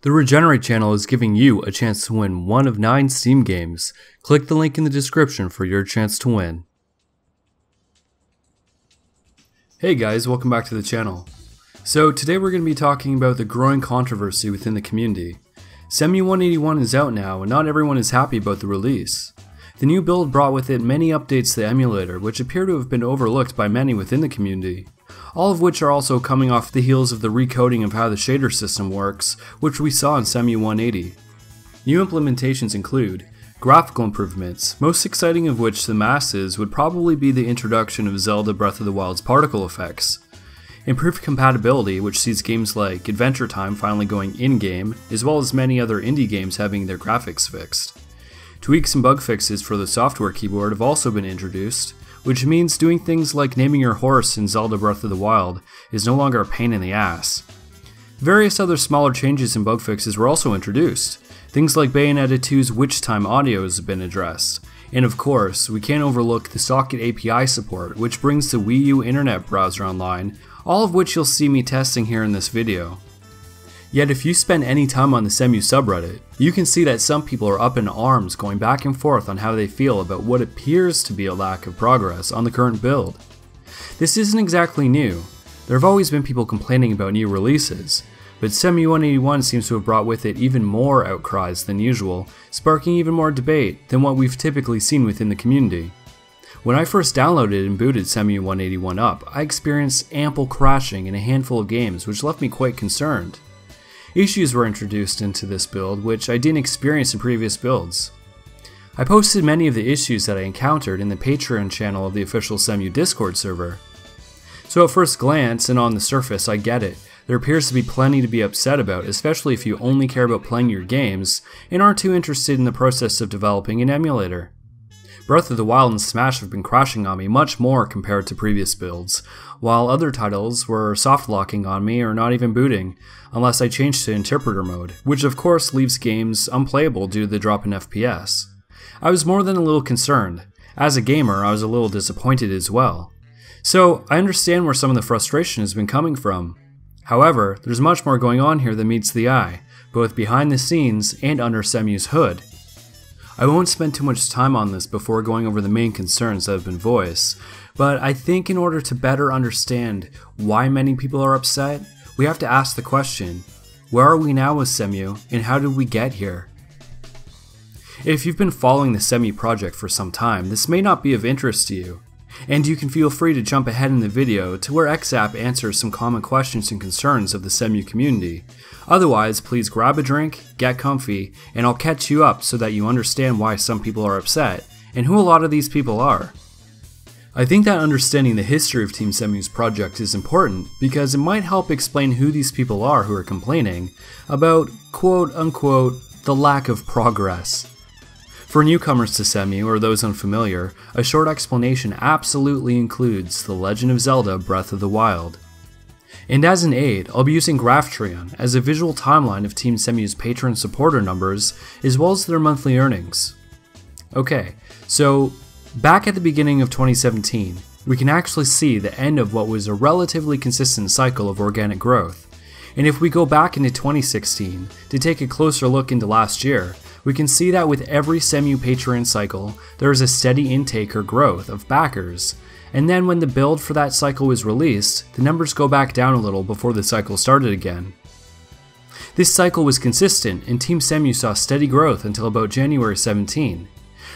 The Regenerate channel is giving you a chance to win one of 9 Steam games. Click the link in the description for your chance to win. Hey guys, welcome back to the channel. So today we're going to be talking about the growing controversy within the community. Cemu 181 is out now and not everyone is happy about the release. The new build brought with it many updates to the emulator which appear to have been overlooked by many within the community. All of which are also coming off the heels of the recoding of how the shader system works, which we saw in Cemu 180. New implementations include graphical improvements, most exciting of which to the masses would probably be the introduction of Zelda BotW's particle effects. Improved compatibility, which sees games like Adventure Time finally going in-game, as well as many other indie games having their graphics fixed. Tweaks and bug fixes for the software keyboard have also been introduced, which means doing things like naming your horse in Zelda BotW is no longer a pain in the ass. Various other smaller changes and bug fixes were also introduced. Things like Bayonetta 2's Witch Time audio has been addressed. And of course, we can't overlook the Socket API support, which brings the Wii U internet browser online, all of which you'll see me testing here in this video. Yet if you spend any time on the Cemu subreddit, you can see that some people are up in arms going back and forth on how they feel about what appears to be a lack of progress on the current build. This isn't exactly new. There have always been people complaining about new releases, but Cemu 181 seems to have brought with it even more outcries than usual, sparking even more debate than what we've typically seen within the community. When I first downloaded and booted Cemu 181 up, I experienced ample crashing in a handful of games which left me quite concerned. Issues were introduced into this build which I didn't experience in previous builds. I posted many of the issues that I encountered in the Patreon channel of the official Cemu Discord server. So at first glance and on the surface I get it, there appears to be plenty to be upset about, especially if you only care about playing your games and aren't too interested in the process of developing an emulator. Breath of the Wild and Smash have been crashing on me much more compared to previous builds, while other titles were soft locking on me or not even booting, unless I changed to interpreter mode, which of course leaves games unplayable due to the drop in FPS. I was more than a little concerned. As a gamer, I was a little disappointed as well. So I understand where some of the frustration has been coming from. However, there's much more going on here than meets the eye, both behind the scenes and under Cemu's hood. I won't spend too much time on this before going over the main concerns that have been voiced, but I think in order to better understand why many people are upset, we have to ask the question, where are we now with Cemu and how did we get here? If you've been following the Cemu project for some time, this may not be of interest to you, and you can feel free to jump ahead in the video to where Exzap answers some common questions and concerns of the Cemu community. Otherwise, please grab a drink, get comfy, and I'll catch you up so that you understand why some people are upset, and who a lot of these people are. I think that understanding the history of Team Cemu's project is important because it might help explain who these people are who are complaining about quote-unquote the lack of progress. For newcomers to Cemu or those unfamiliar, a short explanation absolutely includes The Legend of Zelda BotW. And as an aid, I'll be using Graphtreon as a visual timeline of Team Cemu's patron supporter numbers as well as their monthly earnings. Okay, so back at the beginning of 2017, we can actually see the end of what was a relatively consistent cycle of organic growth. And if we go back into 2016 to take a closer look into last year, we can see that with every Cemu Patreon cycle, there is a steady intake or growth of backers, and then when the build for that cycle was released, the numbers go back down a little before the cycle started again. This cycle was consistent and Team Cemu saw steady growth until about January 17,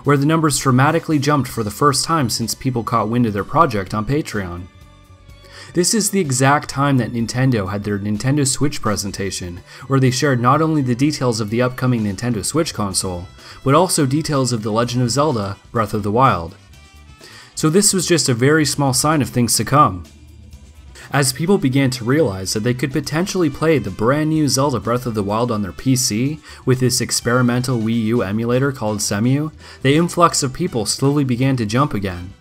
where the numbers dramatically jumped for the first time since people caught wind of their project on Patreon. This is the exact time that Nintendo had their Nintendo Switch presentation, where they shared not only the details of the upcoming Nintendo Switch console, but also details of The Legend of Zelda BotW. So this was just a very small sign of things to come. As people began to realize that they could potentially play the brand new Zelda BotW on their PC with this experimental Wii U emulator called Cemu, the influx of people slowly began to jump again.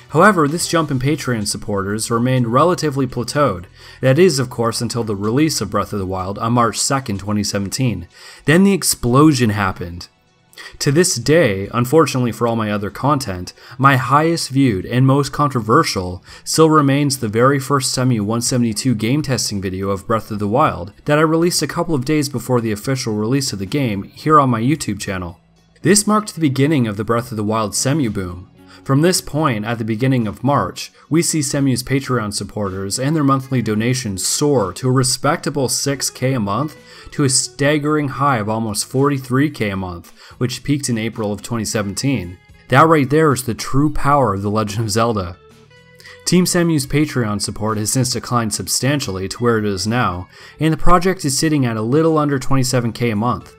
However, this jump in Patreon supporters remained relatively plateaued. That is, of course, until the release of BotW on March 2nd, 2017. Then the explosion happened. To this day, unfortunately for all my other content, my highest viewed and most controversial still remains the very first Cemu 172 game testing video of Breath of the Wild that I released a couple of days before the official release of the game here on my YouTube channel. This marked the beginning of the Breath of the Wild Cemu boom. From this point, at the beginning of March, we see Cemu's Patreon supporters and their monthly donations soar to a respectable 6K a month to a staggering high of almost 43K a month, which peaked in April of 2017. That right there is the true power of The Legend of Zelda. Team Cemu's Patreon support has since declined substantially to where it is now, and the project is sitting at a little under 27K a month.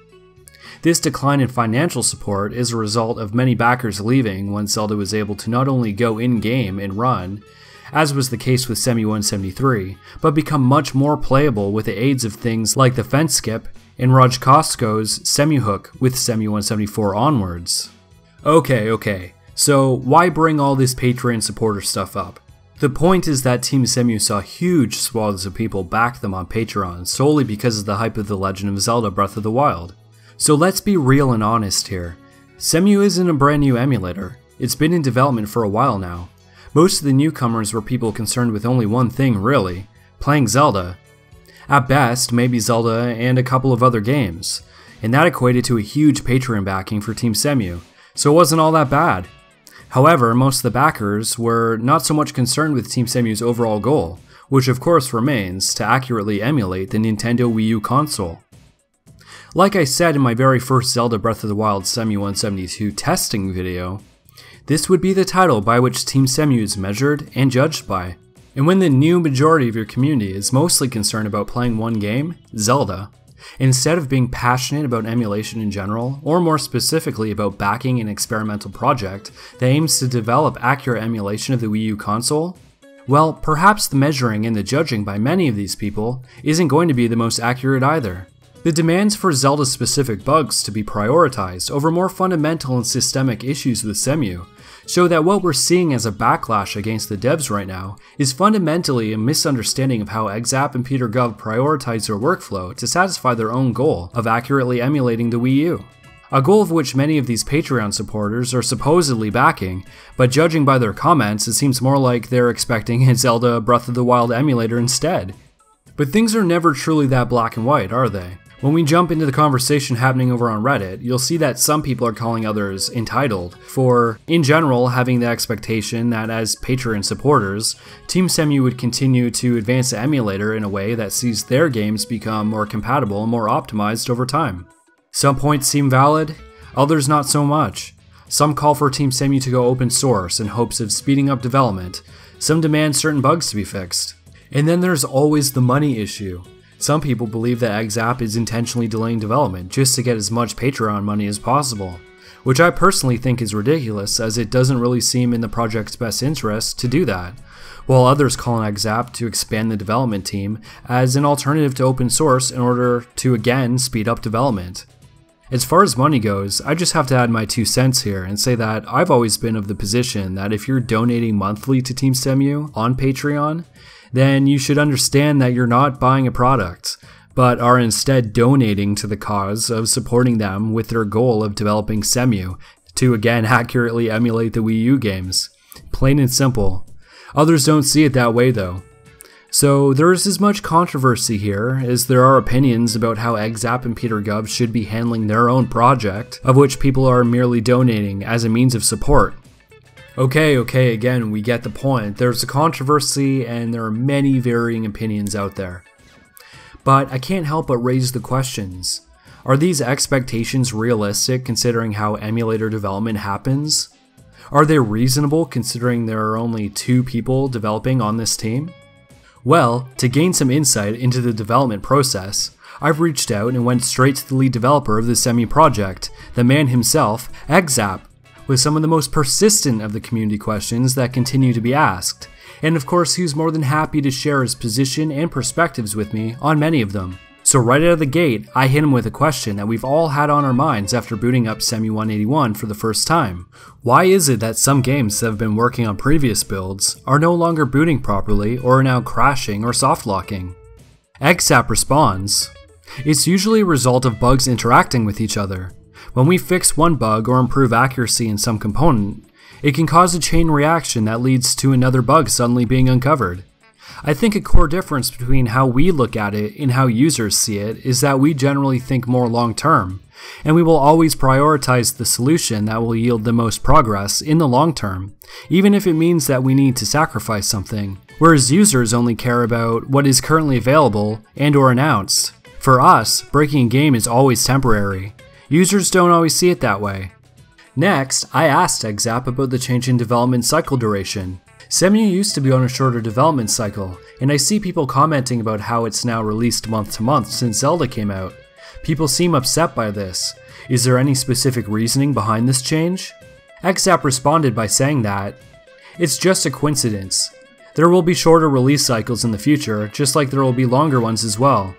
This decline in financial support is a result of many backers leaving once Zelda was able to not only go in-game and run, as was the case with Cemu 173, but become much more playable with the aids of things like the fence skip and Raj Costco's Cemu hook with Cemu 174 onwards. Okay, so why bring all this Patreon supporter stuff up? The point is that Team Cemu saw huge swaths of people back them on Patreon solely because of the hype of The Legend of Zelda Breath of the Wild. So let's be real and honest here. Cemu isn't a brand new emulator. It's been in development for a while now. Most of the newcomers were people concerned with only one thing really, playing Zelda. At best, maybe Zelda and a couple of other games. And that equated to a huge Patreon backing for Team Cemu, so it wasn't all that bad. However, most of the backers were not so much concerned with Team Cemu's overall goal, which of course remains to accurately emulate the Nintendo Wii U console. Like I said in my very first Zelda Breath of the Wild Cemu 172 testing video, this would be the title by which Team Cemu is measured and judged by. And when the new majority of your community is mostly concerned about playing one game, Zelda, instead of being passionate about emulation in general, or more specifically about backing an experimental project that aims to develop accurate emulation of the Wii U console, well, perhaps the measuring and the judging by many of these people isn't going to be the most accurate either. The demands for Zelda-specific bugs to be prioritized over more fundamental and systemic issues with Cemu show that what we're seeing as a backlash against the devs right now is fundamentally a misunderstanding of how Exzap and Peter Gov prioritize their workflow to satisfy their own goal of accurately emulating the Wii U. A goal of which many of these Patreon supporters are supposedly backing, but judging by their comments it seems more like they're expecting a Zelda Breath of the Wild emulator instead. But things are never truly that black and white, are they? When we jump into the conversation happening over on Reddit, you'll see that some people are calling others entitled for, in general, having the expectation that as Patreon supporters, Team Cemu would continue to advance the emulator in a way that sees their games become more compatible and more optimized over time. Some points seem valid, others not so much. Some call for Team Cemu to go open source in hopes of speeding up development, some demand certain bugs to be fixed. And then there's always the money issue. Some people believe that Exzap is intentionally delaying development just to get as much Patreon money as possible, which I personally think is ridiculous as it doesn't really seem in the project's best interest to do that, while others call on Exzap to expand the development team as an alternative to open source in order to again speed up development. As far as money goes, I just have to add my 2 cents here and say that I've always been of the position that if you're donating monthly to Team Cemu on Patreon, then you should understand that you're not buying a product, but are instead donating to the cause of supporting them with their goal of developing Cemu to again accurately emulate the Wii U games. Plain and simple. Others don't see it that way though. So there is as much controversy here as there are opinions about how Exzap and Peter Gov should be handling their own project, of which people are merely donating as a means of support. Okay, again, we get the point. There's a controversy and there are many varying opinions out there. But I can't help but raise the questions. Are these expectations realistic considering how emulator development happens? Are they reasonable considering there are only 2 people developing on this team? Well, to gain some insight into the development process, I've reached out and went straight to the lead developer of the Cemu Project, the man himself, Exzap, with some of the most persistent of the community questions that continue to be asked, and of course he was more than happy to share his position and perspectives with me on many of them. So right out of the gate, I hit him with a question that we've all had on our minds after booting up Cemu 181 for the first time. Why is it that some games that have been working on previous builds are no longer booting properly or are now crashing or soft-locking? Exzap responds, "It's usually a result of bugs interacting with each other. When we fix one bug or improve accuracy in some component, it can cause a chain reaction that leads to another bug suddenly being uncovered. I think a core difference between how we look at it and how users see it is that we generally think more long-term, and we will always prioritize the solution that will yield the most progress in the long term, even if it means that we need to sacrifice something, whereas users only care about what is currently available and/or announced. For us, breaking a game is always temporary. Users don't always see it that way. Next, I asked Exzap about the change in development cycle duration. Cemu used to be on a shorter development cycle, and I see people commenting about how it's now released month to month since Zelda came out. People seem upset by this. Is there any specific reasoning behind this change? Exzap responded by saying that it's just a coincidence. There will be shorter release cycles in the future, just like there will be longer ones as well.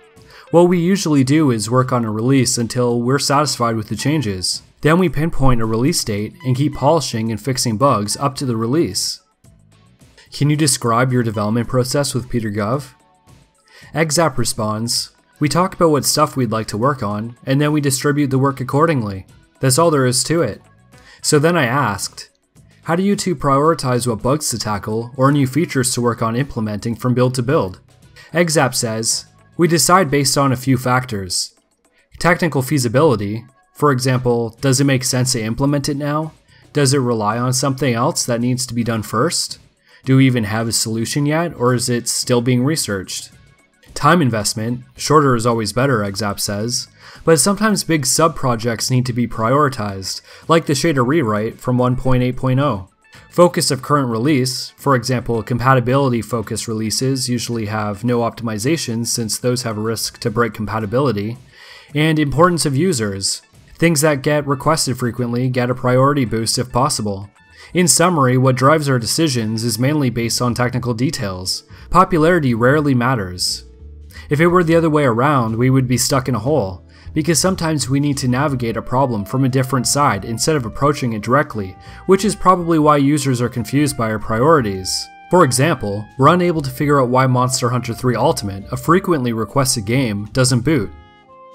What we usually do is work on a release until we're satisfied with the changes. Then we pinpoint a release date and keep polishing and fixing bugs up to the release. Can you describe your development process with PeterGov? Exzap responds, we talk about what stuff we'd like to work on, and then we distribute the work accordingly. That's all there is to it. So then I asked, how do you two prioritize what bugs to tackle or new features to work on implementing from build to build? Exzap says, we decide based on a few factors. Technical feasibility, for example, does it make sense to implement it now? Does it rely on something else that needs to be done first? Do we even have a solution yet, or is it still being researched? Time investment, shorter is always better, Exzap says, but sometimes big sub-projects need to be prioritized, like the shader rewrite from 1.8.0. Focus of current release, for example, compatibility-focused releases usually have no optimizations since those have a risk to break compatibility, and importance of users. Things that get requested frequently get a priority boost if possible. In summary, what drives our decisions is mainly based on technical details. Popularity rarely matters. If it were the other way around, we would be stuck in a hole, because sometimes we need to navigate a problem from a different side instead of approaching it directly, which is probably why users are confused by our priorities. For example, we're unable to figure out why Monster Hunter 3 Ultimate, a frequently requested game, doesn't boot.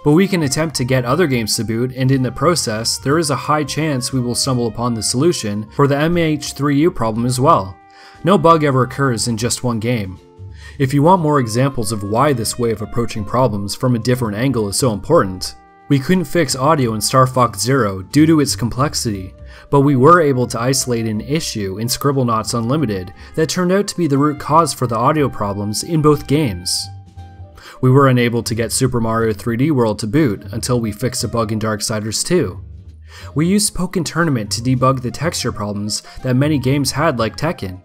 But we can attempt to get other games to boot, and in the process, there is a high chance we will stumble upon the solution for the MH3U problem as well. No bug ever occurs in just one game. If you want more examples of why this way of approaching problems from a different angle is so important, we couldn't fix audio in Star Fox Zero due to its complexity, but we were able to isolate an issue in Scribblenauts Unlimited that turned out to be the root cause for the audio problems in both games. We were unable to get Super Mario 3D World to boot until we fixed a bug in Darksiders 2. We used Pokken Tournament to debug the texture problems that many games had like Tekken.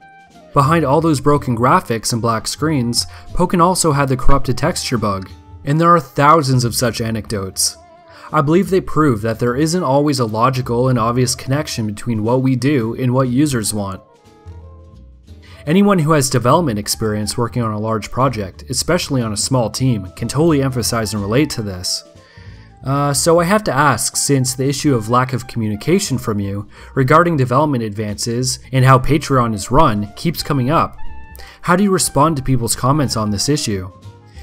Behind all those broken graphics and black screens, Pokken also had the corrupted texture bug. And there are thousands of such anecdotes. I believe they prove that there isn't always a logical and obvious connection between what we do and what users want. Anyone who has development experience working on a large project, especially on a small team, can totally emphasize and relate to this. So I have to ask, since the issue of lack of communication from you regarding development advances and how Patreon is run keeps coming up, how do you respond to people's comments on this issue?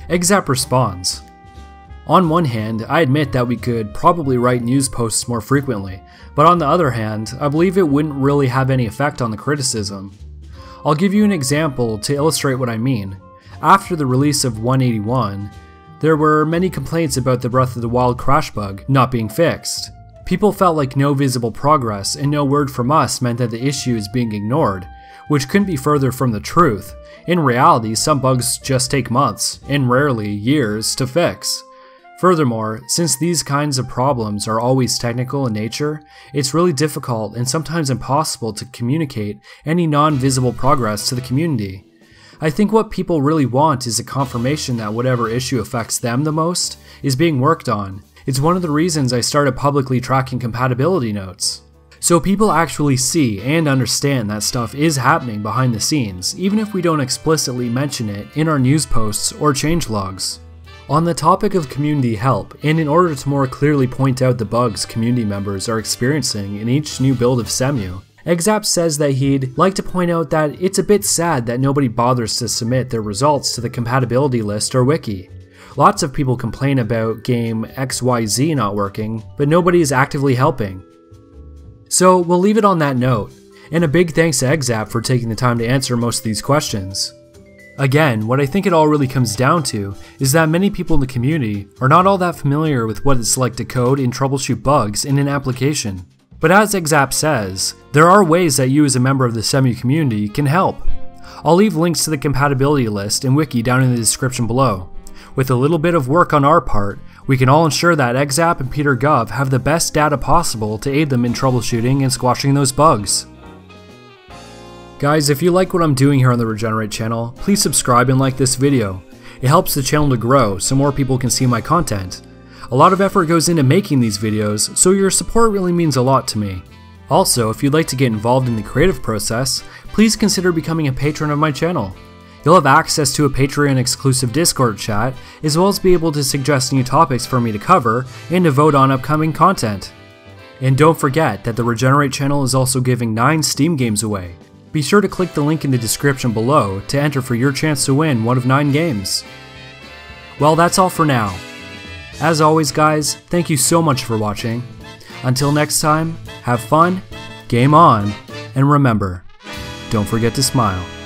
Exzap responds, on one hand, I admit that we could probably write news posts more frequently, but on the other hand, I believe it wouldn't really have any effect on the criticism. I'll give you an example to illustrate what I mean. After the release of 181, there were many complaints about the Breath of the Wild crash bug not being fixed. People felt like no visible progress and no word from us meant that the issue is being ignored, which couldn't be further from the truth. In reality, some bugs just take months, and rarely years, to fix. Furthermore, since these kinds of problems are always technical in nature, it's really difficult and sometimes impossible to communicate any non-visible progress to the community. I think what people really want is a confirmation that whatever issue affects them the most is being worked on. It's one of the reasons I started publicly tracking compatibility notes. So people actually see and understand that stuff is happening behind the scenes, even if we don't explicitly mention it in our news posts or changelogs. On the topic of community help, and in order to more clearly point out the bugs community members are experiencing in each new build of Cemu, Exzap says that he'd like to point out that it's a bit sad that nobody bothers to submit their results to the compatibility list or wiki. Lots of people complain about game XYZ not working, but nobody is actively helping. So we'll leave it on that note, and a big thanks to Exzap for taking the time to answer most of these questions. Again, what I think it all really comes down to is that many people in the community are not all that familiar with what it's like to code and troubleshoot bugs in an application. But as Exzap says, there are ways that you as a member of the Cemu community can help. I'll leave links to the compatibility list and wiki down in the description below. With a little bit of work on our part, we can all ensure that Exzap and Peter Gov have the best data possible to aid them in troubleshooting and squashing those bugs. Guys, if you like what I'm doing here on the Regenerate channel, please subscribe and like this video. It helps the channel to grow so more people can see my content. A lot of effort goes into making these videos, so your support really means a lot to me. Also, if you'd like to get involved in the creative process, please consider becoming a patron of my channel. You'll have access to a Patreon exclusive Discord chat, as well as be able to suggest new topics for me to cover and to vote on upcoming content. And don't forget that the Regenerate channel is also giving 9 Steam games away. Be sure to click the link in the description below to enter for your chance to win one of 9 games. Well, that's all for now. As always guys, thank you so much for watching. Until next time, have fun, game on, and remember, don't forget to smile.